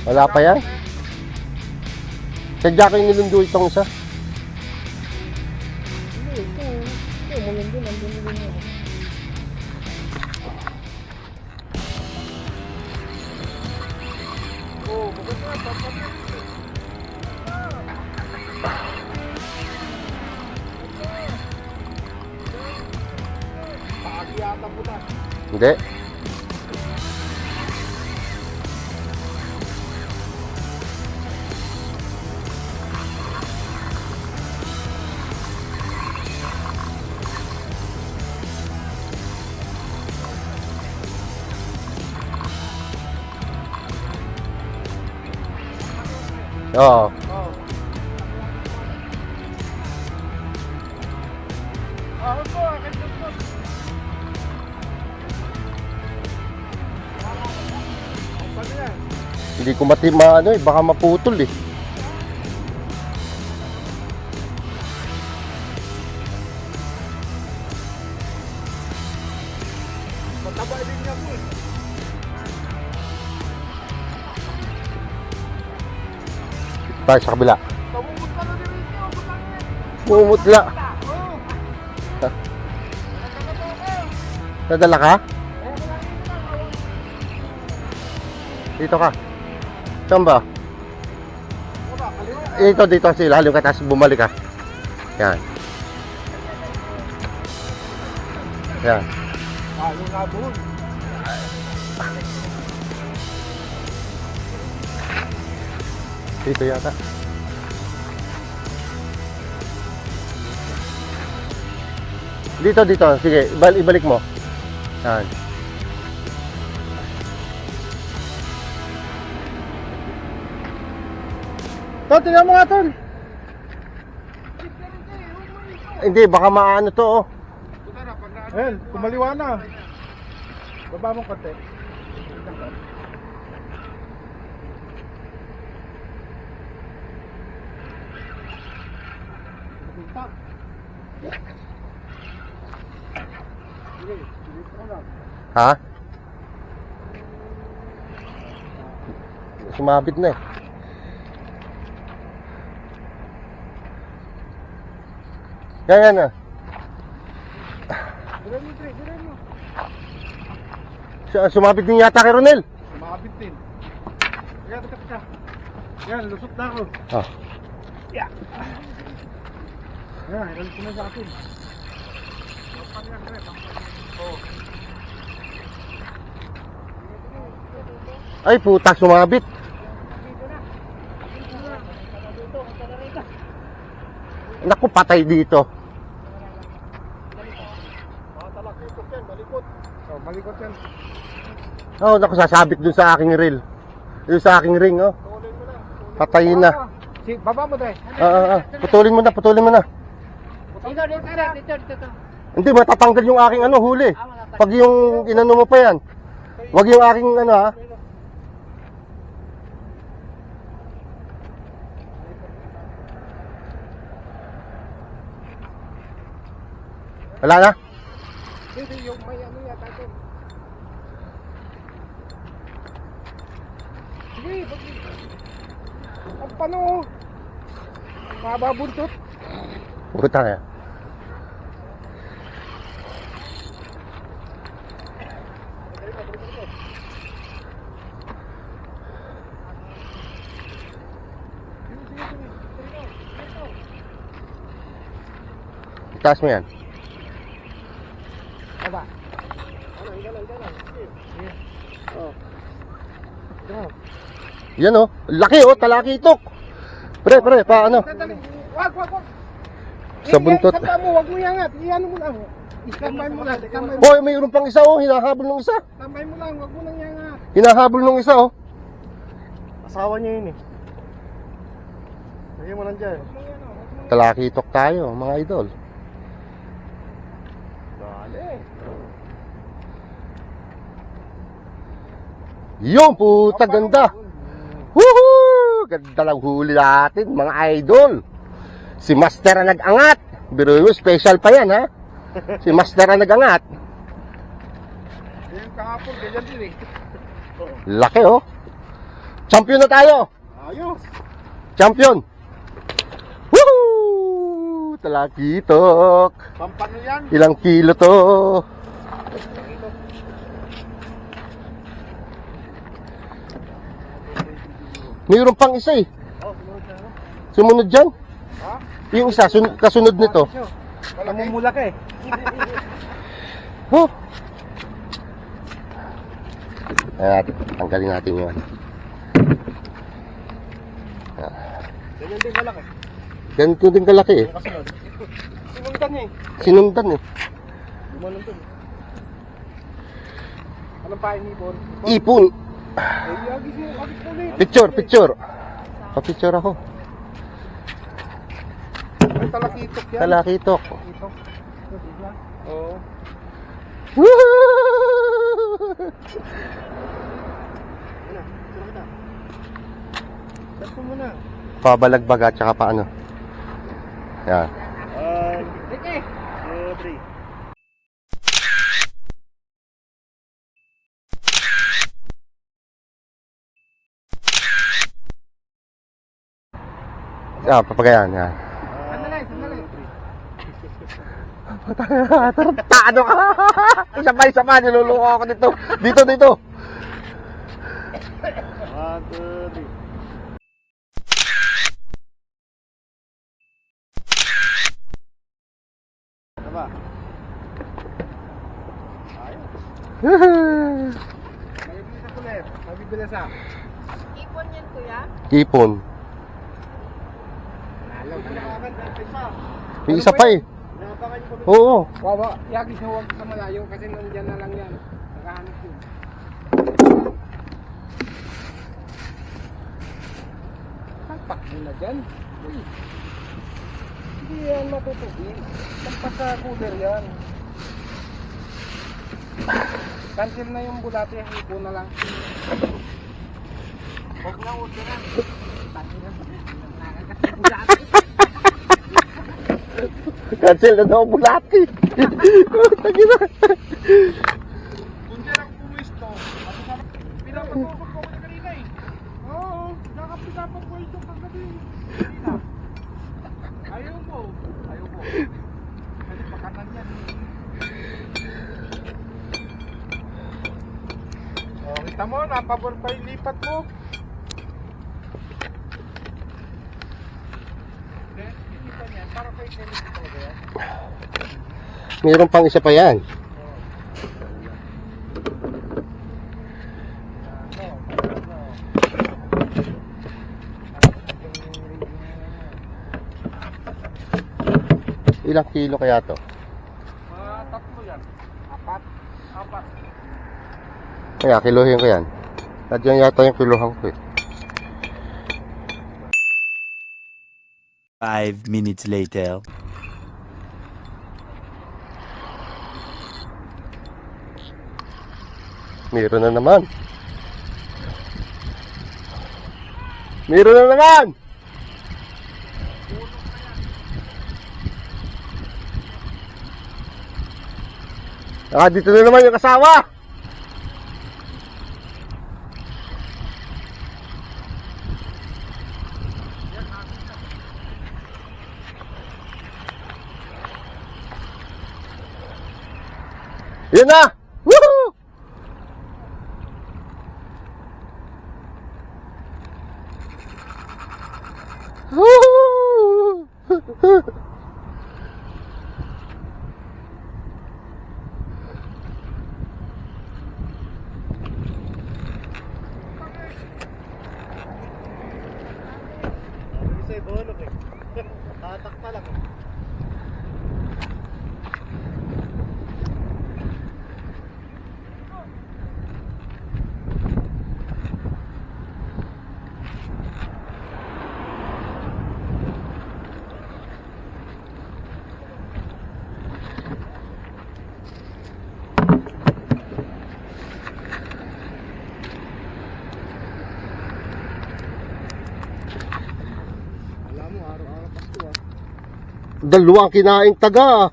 Wala pa yan? Sadya ko yung nilundo itong isa. Hindi. Oo. Hindi ko ano eh, baka maputol eh. Mataba din niya po eh. Tayo sa kabila. Tumumot ka na din ito, butang yan. Mumutla. Nadala ka? Dito ka. Saan ba? Dito sa ilalim ka, tapos bumalik ka. Yan. Yan. Yung nabun. Dito yata. Dito. Sige, ibalik mo. Yan. Tol, tingnan mo nga, Tol. Hindi, baka maano to, oh. Ayan, kumaliwa na. Baba mong konti. Ha? Sumabit na eh. Yan na. Sumabit din yata kay Ronel. Sumabit din. Teka. Yan, lusot na ako. Ah. Yeah. Yan, ilan ko na sa akin. Ay puta, sumabit. Naku, patay dito. Malikot yan. Oh, naku, sasabit dun sa aking reel. Yung sa aking ring, oh. Patayin na. Baba mo tayo. Putulin mo na. Dito. Hindi, matatanggal yung aking huli. Pag yung inano mo pa yan. Wag yung aking ha. Wala na? Hindi, yung may yata ito. Sige, ang pano. Mababuntot. Puta na. Itaas mo yan. Baba. Galang. Oh. Yan oh. Laki oh. Talakitok. Pre, paano? Wag. Sa buntot. Samba mo, wag mo iangat. Iano mo lang. Iskambay mo lang. Hoy, mayroon pang isa oh. Hinahabol ng isa. Tambay mo lang, wag mo lang iangat. Hinahabol ng isa oh. Asawa niya yun eh. Lagyan mo lang dyan. Talakitok tayo, mga idol. Dali. Yung puta, ganda. Woohoo! Ganda lang huli natin, mga idol. Si Master ang nag-angat. Biro mo, special pa yan, ha? Si Master ang nagangat. Yung kahapon, ganyan din eh. Laki, oh. Champion na tayo. Ayos. Champion. Woohoo! Talakitok. Pampano yan. Ilang kilo to? Mayroon pang isa eh. Oh, sumunod na. Sumunod dyan. Ha? Yung isa, kasunod nito. Namumulak eh. Oh. Ayan, tanggalin natin yun. Ganyan din malaki. Ganito din kalaki eh. Kasunod. Sinundan eh. Sinundan eh. Gumanon dun. Anong pain ni Bon? Ipon. Ay, agis mo ulit. Picture. Pa-picture ako. Ay, talakitok yan. Talakitok. Ito. Oo. Set mo muna. Pabalagbaga tsaka paano. Yan. Sige. 3. Yan, papagayan. Yan. Sandali. Tarantado ka! Isa pa, niluloko ako dito. Dito. 1, 2, 3. Diba? Ayos. Mabibilis ako ulit. Mabibilis ah. Ipon yan, kuya? Ipon. Alam ko na agad. Isa. May isa pa eh. Napakan yung pag- Oo. Wawa, yagis na huwag sa malayo kasi nandyan na lang yan. Nakahanap yun. Talpak mo na dyan. Uy. Hindi yan matutugin. Talpak sa cooler yan. Cancel na yung bulate, ipo na lang. Huwag na, huwag na. Cancel na daw ang bulati. Tagi na. Kung dyan ang pumisto, pinapagpapag ko na kanina eh. Oo, nakapitapag ko ito kagabi. Kanina. Ayaw mo. Kasi pakanan yan. Oh, kita mo, napabor pa yung lipat mo. Lipat yan, para kay Kelly talaga yan. Mayroon pang isa pa yan. Ilang kilo kaya to? Tatlo yan. Apat. Kaya kilohin ko yan. At yan yata yung kilohan ko eh. 5 minutes later. Meron na naman. Meron na naman! Dito na naman yung kasawa! Yan na! Woohoo! Woohoo! Sa'yo, bolok eh. Tatak pa lang. Alam mo, araw-araw Pasko ah. Dalawang kinaing taga.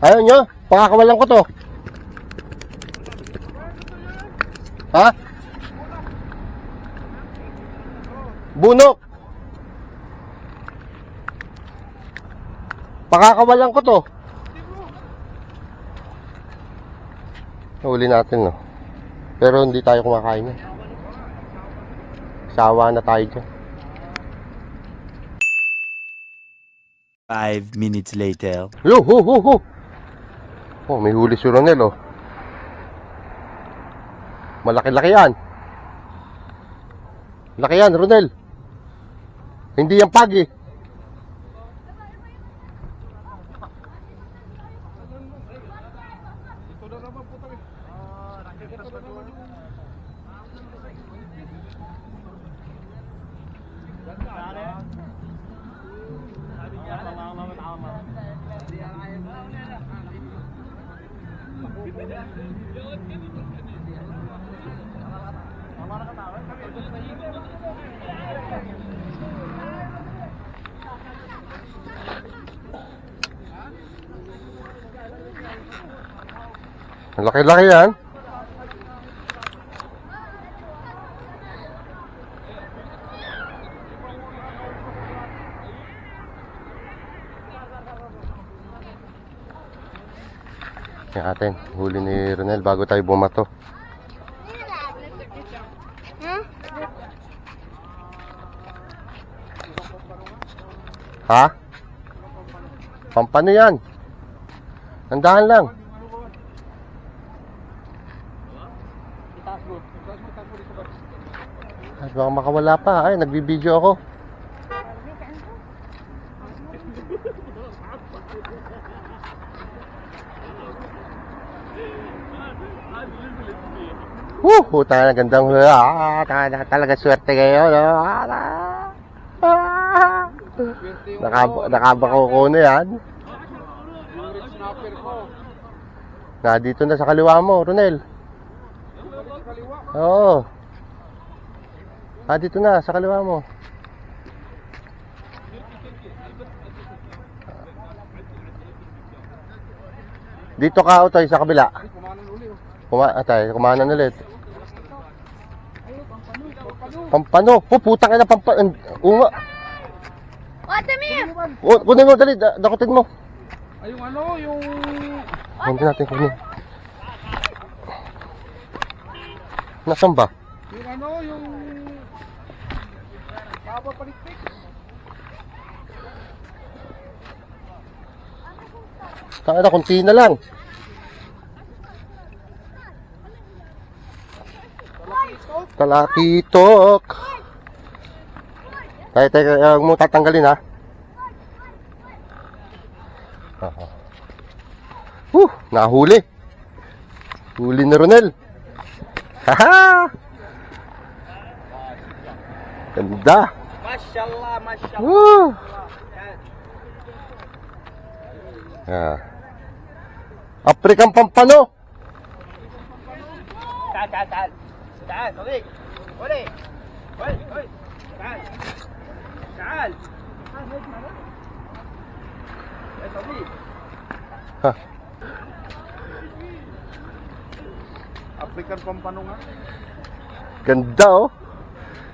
Ayaw nyo? Pakakawalan ko to. Ha? Bunok. Pakakawalan ko to. Huli natin, no? Pero hindi tayo kumakain. Sawa na tayo dyan. 5 minutes later. Yo, ho, ho, ho. Oh, may huli si Ronel, oh. Malaki-laki yan. Laki yan, Ronel. Hindi yan pagi. Laki-laki yan. Yan atin, huli ni Ronel bago tayo bumato. Ha? Pampano yan? Nandahan lang. Ay, baka makawala pa. Ay, nagbibideo ako. Puta na gandang talaga swerte kayo, no? Nakabako ko na yan. Na dito na sa kaliwa mo, Ronel. Oo. Dito na sa kaliwa mo. Dito ka o tayo sa kabila. Kumanan ulit. Pampano. Oh, putang ina pampano. Unga. Kunin mo, dali. Dakutin mo. Ay, yung ano, yung... Kunin natin, kunin. Nasaan ba? Yung ano, yung... Papapalikpik. Taka na, kunti na lang. Talakitok. Tayo, huwag mo tatanggalin, ha? Nahuli. Huli na Ronel. Haha! Ganda. Mashallah, mashallah. Woo! African pampano. Taal. Taal, Uli. Taal. Taal. Ha. African pampano nga. Ganda, oh.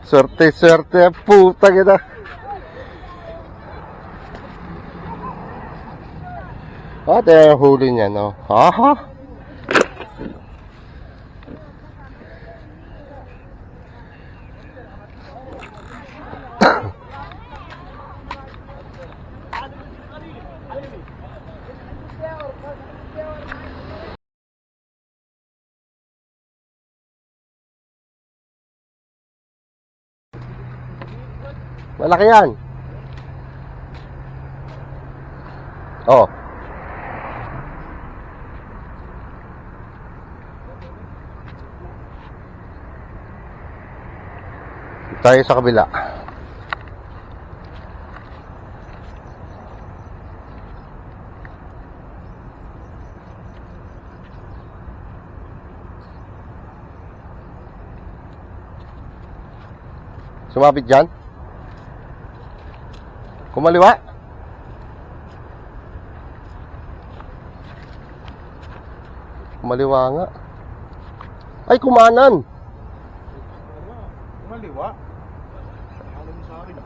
Swerte, puta kita. Ito yung huli niya, no? Aha. Malaki yan. Oh. Tayo sa kabila. Sumabit dyan. Kumaliwa? Kumaliwa nga. Ay, kumanan. Maliwa. Ano mo sa akin?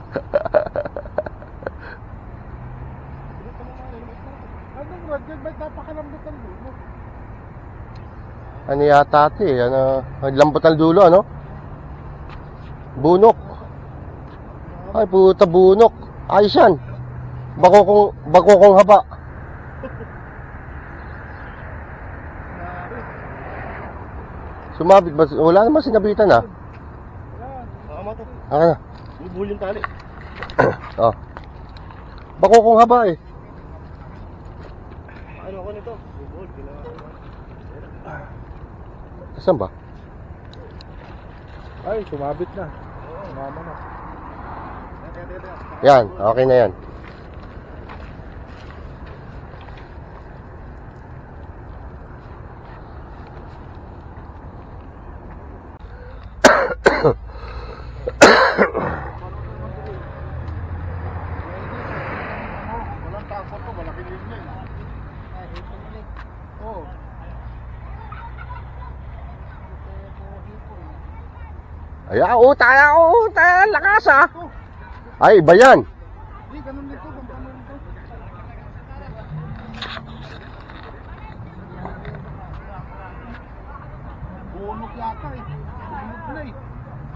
Anong Roger? Ba't napakalambot ang dulo? Ano yata ate, ano, lambot ang dulo, ano? Bunok. Ay, puta, bunok. Ayos yan. Bako kong haba. Sumabit ba? Wala naman sinabitan, ha? Tama to. Ano na? Bubul yung tali. Oh. Bako kong haba, eh. Ano ako nito? Bubul. Saan ba? Ay, sumabit na. Sumama na. Yan, okay na yan. Walang takot to, malaki linya eh. Oo. Ay, tayo, lakas, ha? Ay, iba yan. Hindi, ganun nito, ganun nito. Bunok yata eh. Bunok na eh.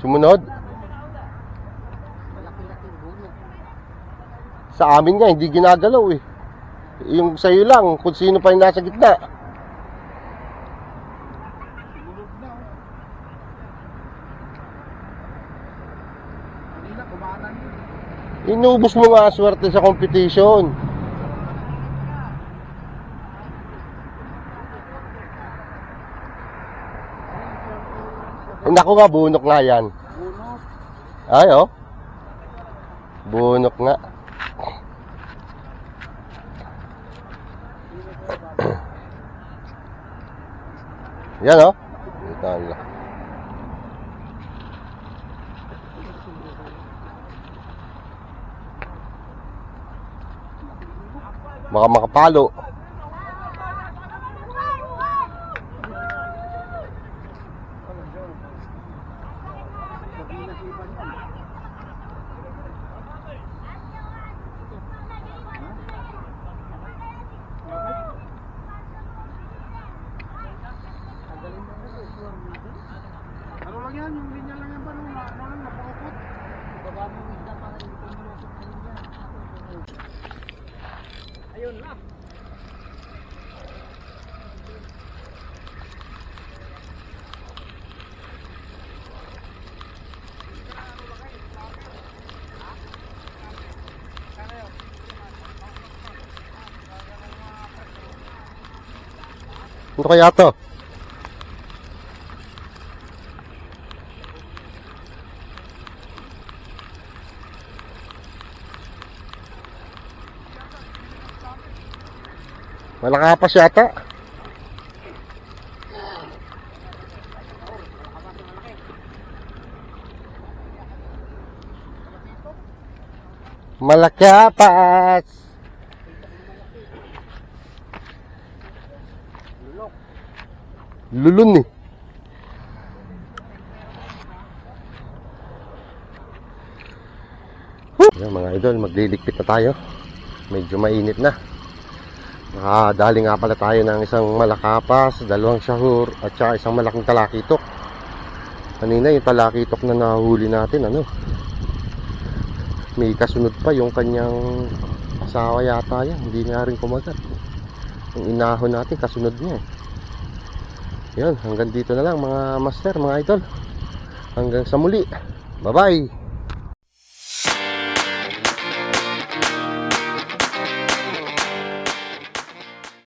Sumunod. Malaki-laking bunok. Sa amin nga, hindi ginagalaw, eh. Yung sa'yo lang, kung sino pa yung nasa gitna. Bunok na oh. Kanina, kumanan yun. Inubos mo nga swerte sa competition. Naku nga, bunok nga yan. Bunok. Ay, oh. Bunok nga. Yan, oh. Ito ang laki. Baka makapalo. Ano lang yan? Yung linya lang yan ba? Ano lang, napakukot? Baba mo yung isda para hindi ko malusot sa linya. Ayun lang. Ano kaya to? Malakapas yata. Malakapas. Lulun eh. Yan mga idol, magliligpit na tayo. Medyo mainit na. Nakadali nga pala tayo ng isang malakapas, dalawang sahur, at saka isang malaking talakitok. Kanina yung talakitok na nahuli natin, ano, may kasunod pa yung kanyang asawa yata yan. Hindi nga rin kumagat. Yung inahon natin, kasunod niya eh. Yan, hanggang dito na lang mga master, mga idol. Hanggang sa muli. Bye-bye!